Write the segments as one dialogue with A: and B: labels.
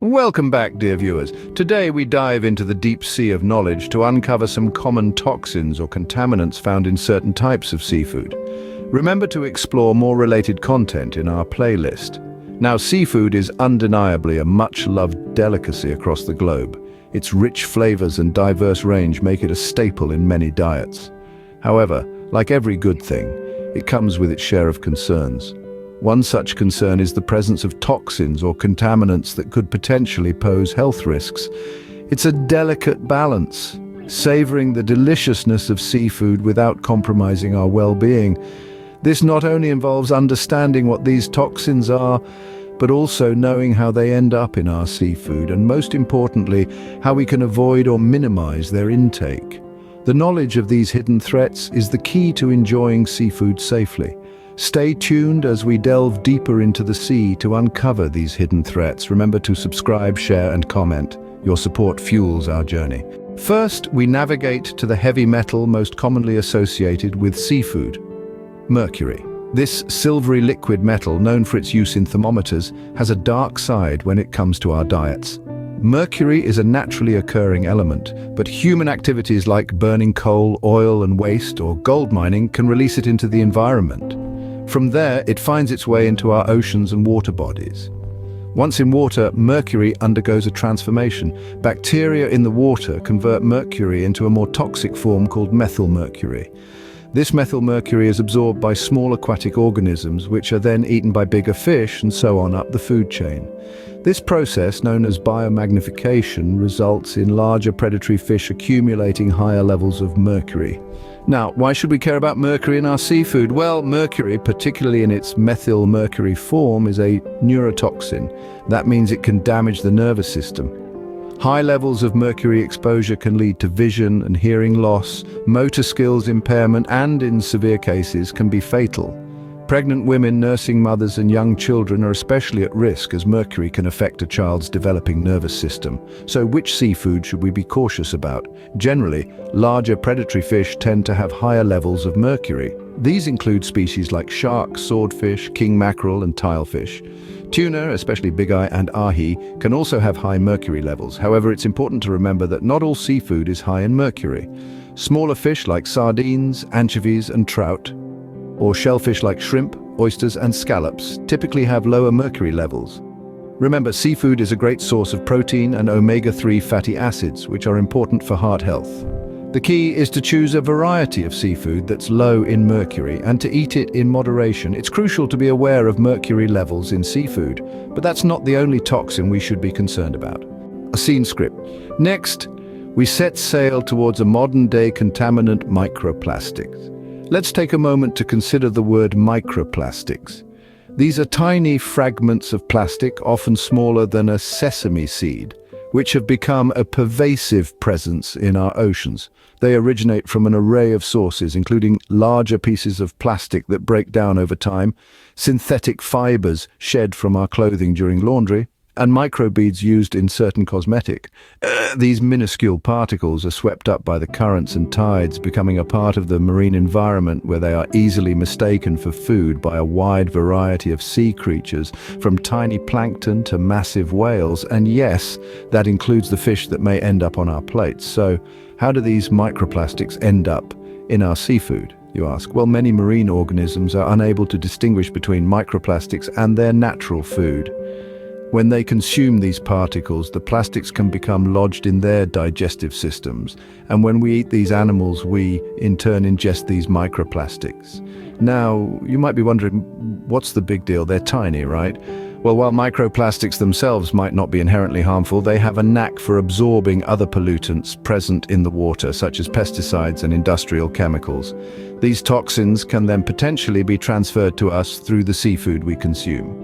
A: Welcome back, dear viewers. Today we dive into the deep sea of knowledge to uncover some common toxins or contaminants found in certain types of seafood. Remember to explore more related content in our playlist. Now, seafood is undeniably a much-loved delicacy across the globe. Its rich flavors and diverse range make it a staple in many diets. However, like every good thing, it comes with its share of concerns. One such concern is the presence of toxins or contaminants that could potentially pose health risks. It's a delicate balance, savoring the deliciousness of seafood without compromising our well-being. This not only involves understanding what these toxins are, but also knowing how they end up in our seafood, and most importantly, how we can avoid or minimize their intake. The knowledge of these hidden threats is the key to enjoying seafood safely. Stay tuned as we delve deeper into the sea to uncover these hidden threats. Remember to subscribe, share, and comment. Your support fuels our journey. First, we navigate to the heavy metal most commonly associated with seafood: mercury. This silvery liquid metal, known for its use in thermometers, has a dark side when it comes to our diets. Mercury is a naturally occurring element, but human activities like burning coal, oil, and waste, or gold mining can release it into the environment. From there, it finds its way into our oceans and water bodies. Once in water, mercury undergoes a transformation. Bacteria in the water convert mercury into a more toxic form called methylmercury. This methylmercury is absorbed by small aquatic organisms, which are then eaten by bigger fish and so on up the food chain. This process, known as biomagnification, results in larger predatory fish accumulating higher levels of mercury. Now, why should we care about mercury in our seafood? Well, mercury, particularly in its methylmercury form, is a neurotoxin. That means it can damage the nervous system. High levels of mercury exposure can lead to vision and hearing loss, motor skills impairment, and in severe cases can be fatal. Pregnant women, nursing mothers, and young children are especially at risk, as mercury can affect a child's developing nervous system. So which seafood should we be cautious about? Generally, larger predatory fish tend to have higher levels of mercury. These include species like shark, swordfish, king mackerel, and tilefish. Tuna, especially bigeye and ahi, can also have high mercury levels. However, it's important to remember that not all seafood is high in mercury. Smaller fish like sardines, anchovies, and trout, or shellfish like shrimp, oysters, and scallops, typically have lower mercury levels. Remember, seafood is a great source of protein and omega-3 fatty acids, which are important for heart health. The key is to choose a variety of seafood that's low in mercury and to eat it in moderation. It's crucial to be aware of mercury levels in seafood, but that's not the only toxin we should be concerned about. A scene script. Next, we set sail towards a modern-day contaminant: microplastics. Let's take a moment to consider the word microplastics. These are tiny fragments of plastic, often smaller than a sesame seed, which have become a pervasive presence in our oceans. They originate from an array of sources, including larger pieces of plastic that break down over time, synthetic fibers shed from our clothing during laundry, and microbeads used in certain cosmetic. These minuscule particles are swept up by the currents and tides, becoming a part of the marine environment, where they are easily mistaken for food by a wide variety of sea creatures, from tiny plankton to massive whales. And yes, that includes the fish that may end up on our plates. So, how do these microplastics end up in our seafood, you ask? Well, many marine organisms are unable to distinguish between microplastics and their natural food. When they consume these particles, the plastics can become lodged in their digestive systems, and when we eat these animals, we, in turn, ingest these microplastics. Now, you might be wondering, what's the big deal? They're tiny, right? Well, while microplastics themselves might not be inherently harmful, they have a knack for absorbing other pollutants present in the water, such as pesticides and industrial chemicals. These toxins can then potentially be transferred to us through the seafood we consume.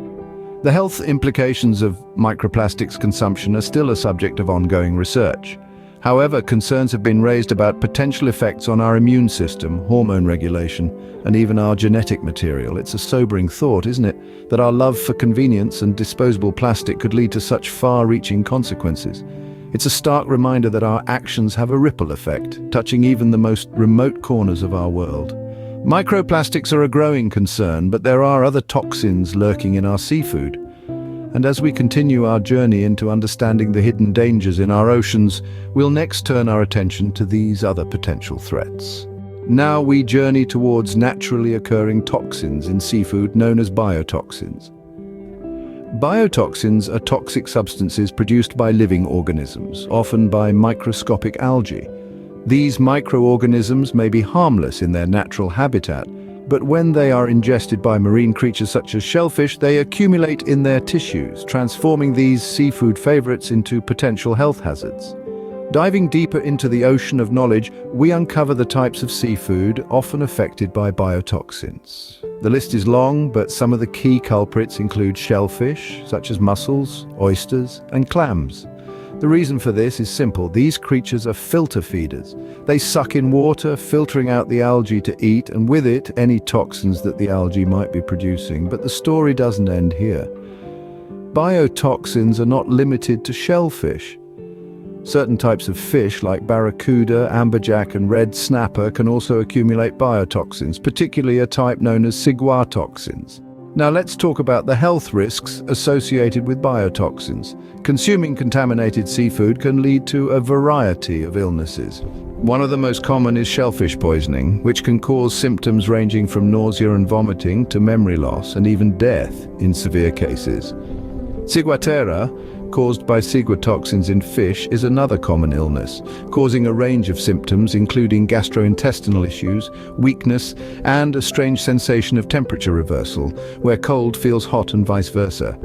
A: The health implications of microplastics consumption are still a subject of ongoing research. However, concerns have been raised about potential effects on our immune system, hormone regulation, and even our genetic material. It's a sobering thought, isn't it, that our love for convenience and disposable plastic could lead to such far-reaching consequences. It's a stark reminder that our actions have a ripple effect, touching even the most remote corners of our world. Microplastics are a growing concern, but there are other toxins lurking in our seafood. And as we continue our journey into understanding the hidden dangers in our oceans, we'll next turn our attention to these other potential threats. Now we journey towards naturally occurring toxins in seafood known as biotoxins. Biotoxins are toxic substances produced by living organisms, often by microscopic algae. These microorganisms may be harmless in their natural habitat, but when they are ingested by marine creatures such as shellfish, they accumulate in their tissues, transforming these seafood favorites into potential health hazards. Diving deeper into the ocean of knowledge, we uncover the types of seafood often affected by biotoxins. The list is long, but some of the key culprits include shellfish, such as mussels, oysters, and clams. The reason for this is simple. These creatures are filter feeders. They suck in water, filtering out the algae to eat, and with it, any toxins that the algae might be producing. But the story doesn't end here. Biotoxins are not limited to shellfish. Certain types of fish like barracuda, amberjack, and red snapper can also accumulate biotoxins, particularly a type known as ciguatoxins. Now let's talk about the health risks associated with biotoxins. Consuming contaminated seafood can lead to a variety of illnesses. One of the most common is shellfish poisoning, which can cause symptoms ranging from nausea and vomiting to memory loss and even death in severe cases. Ciguatera, caused by ciguatoxins in fish, is another common illness, causing a range of symptoms including gastrointestinal issues, weakness, and a strange sensation of temperature reversal, where cold feels hot and vice versa.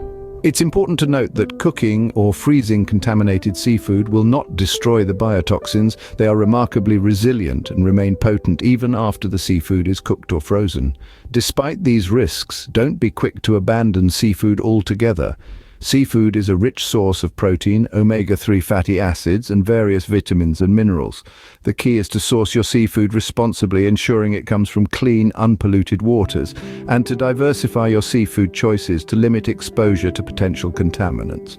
A: It's important to note that cooking or freezing contaminated seafood will not destroy the biotoxins. They are remarkably resilient and remain potent even after the seafood is cooked or frozen. Despite these risks, don't be quick to abandon seafood altogether. Seafood is a rich source of protein, omega-3 fatty acids, and various vitamins and minerals. The key is to source your seafood responsibly, ensuring it comes from clean, unpolluted waters, and to diversify your seafood choices to limit exposure to potential contaminants.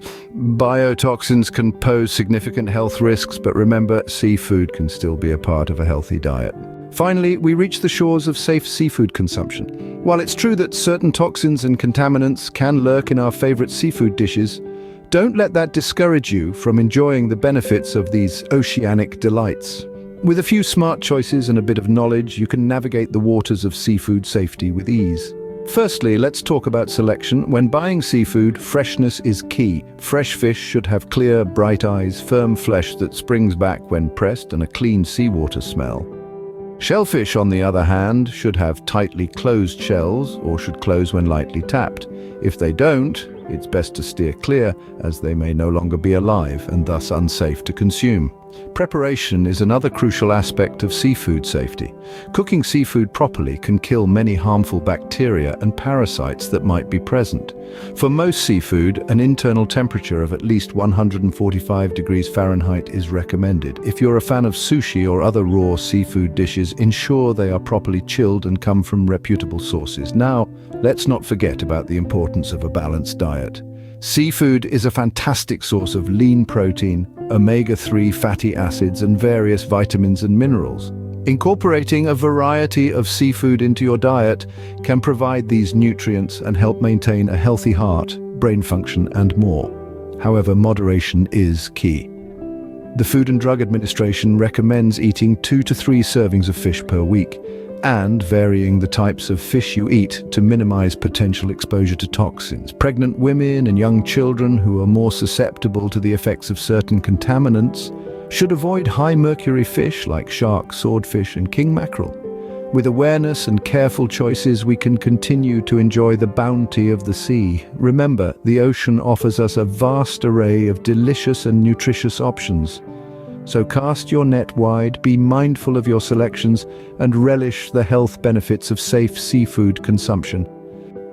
A: Biotoxins can pose significant health risks, but remember, seafood can still be a part of a healthy diet. Finally, we reach the shores of safe seafood consumption. While it's true that certain toxins and contaminants can lurk in our favorite seafood dishes, don't let that discourage you from enjoying the benefits of these oceanic delights. With a few smart choices and a bit of knowledge, you can navigate the waters of seafood safety with ease. Firstly, let's talk about selection. When buying seafood, freshness is key. Fresh fish should have clear, bright eyes, firm flesh that springs back when pressed, and a clean seawater smell. Shellfish, on the other hand, should have tightly closed shells or should close when lightly tapped. If they don't, it's best to steer clear, as they may no longer be alive and thus unsafe to consume. Preparation is another crucial aspect of seafood safety. Cooking seafood properly can kill many harmful bacteria and parasites that might be present. For most seafood, an internal temperature of at least 145 degrees Fahrenheit is recommended. If you're a fan of sushi or other raw seafood dishes, ensure they are properly chilled and come from reputable sources. Now, let's not forget about the importance of a balanced diet. Seafood is a fantastic source of lean protein, omega-3 fatty acids, and various vitamins and minerals. Incorporating a variety of seafood into your diet can provide these nutrients and help maintain a healthy heart, brain function, and more. However, moderation is key. The Food and Drug Administration recommends eating 2 to 3 servings of fish per week, and varying the types of fish you eat to minimize potential exposure to toxins. Pregnant women and young children who are more susceptible to the effects of certain contaminants should avoid high mercury fish like shark, swordfish, and king mackerel. With awareness and careful choices, we can continue to enjoy the bounty of the sea. Remember, the ocean offers us a vast array of delicious and nutritious options. So cast your net wide, be mindful of your selections, and relish the health benefits of safe seafood consumption.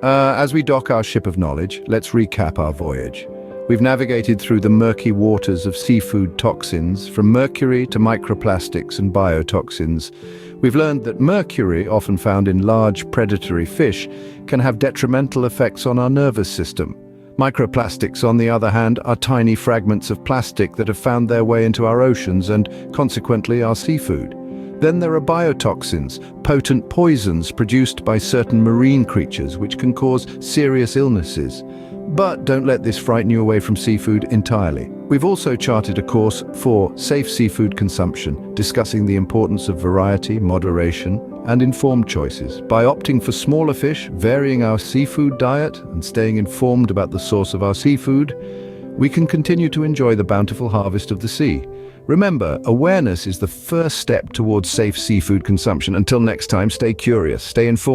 A: As we dock our ship of knowledge, let's recap our voyage. We've navigated through the murky waters of seafood toxins, from mercury to microplastics and biotoxins. We've learned that mercury, often found in large predatory fish, can have detrimental effects on our nervous system. Microplastics, on the other hand, are tiny fragments of plastic that have found their way into our oceans and, consequently, our seafood. Then there are biotoxins, potent poisons produced by certain marine creatures which can cause serious illnesses. But don't let this frighten you away from seafood entirely. We've also charted a course for safe seafood consumption, discussing the importance of variety, moderation, and informed choices. By opting for smaller fish, varying our seafood diet, and staying informed about the source of our seafood, we can continue to enjoy the bountiful harvest of the sea. Remember, awareness is the first step towards safe seafood consumption. Until next time, stay curious, stay informed.